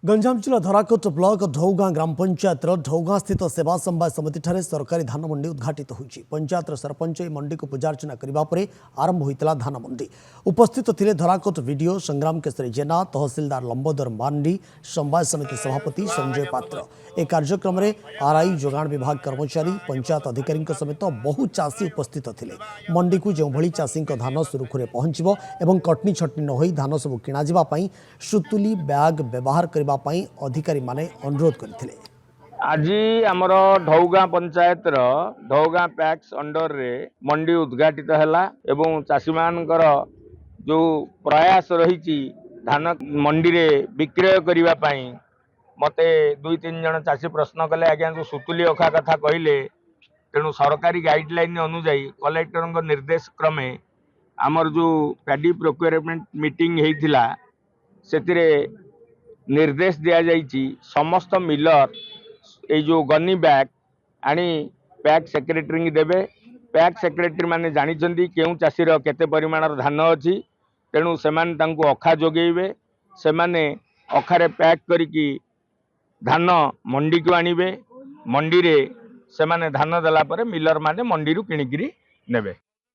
गंजाम जिला धराकोट ब्लॉक ढौगां ग्राम पंचायत ढौगां स्थित सेवा समवाय समिति ठारे सरकारी धान मंडी उद्घाटित होइछि। पंचायत सरपंच ए मंडी को पूजार्चना करबा परे आरंभ होइतला धान मंडी। उपस्थित थिले धराकोट वीडियो संग्राम केसरी जेना, तहसीलदार लंबोदर मांडी, समवाय समिति सभापति संजय पात्र। ए कार्यक्रम रे आरआई जोगाण विभाग कर्मचारी, पंचायत अधिकारी समेत बहु चाषी उपस्थित थिले। मंडी को जो भली चाषी धान सुरुखुरे पहुंचबो एवं कटनी छटनी न होई धान सब किणा जिबा पई सुतुली बैग व्यवहार करबा पई अधिकारी माने अनुरोध करथिले। आज आमर ढौगां पंचायत ढौगां पैक्स अंडर रे मंडी उद्घाटित हैला एवं चाषी मानकर जो प्रयास रही धान मंडी रे विक्रय करबा पई मते 2-3 जन चाषी प्रश्न कले आज्ञा जो सुतुली अखा कथा कहले तेणु सरकारी गाइडलाइन अनुसार कलेक्टर निर्देश क्रमे आमर जो पैडी प्रोक्योरमेंट मीटिंग हेतिला सेतिरे निर्देश दिया जाइछि समस्त मिलर ए जो गनी बैग आनी पैक सेक्रेटरी देबे। पैक सेक्रेटरी माने जानिछंदी केउ चाषीर केते परिमाणर धान अछि तेणु सेमान तांको अखा जोगेइबे। सेमाने अखारे पैक करिकी धान मंडी को आनिबे। मंडी रे सेमाने धान देला परे मिलर माने मंडी रु किणिकिरी नेबे।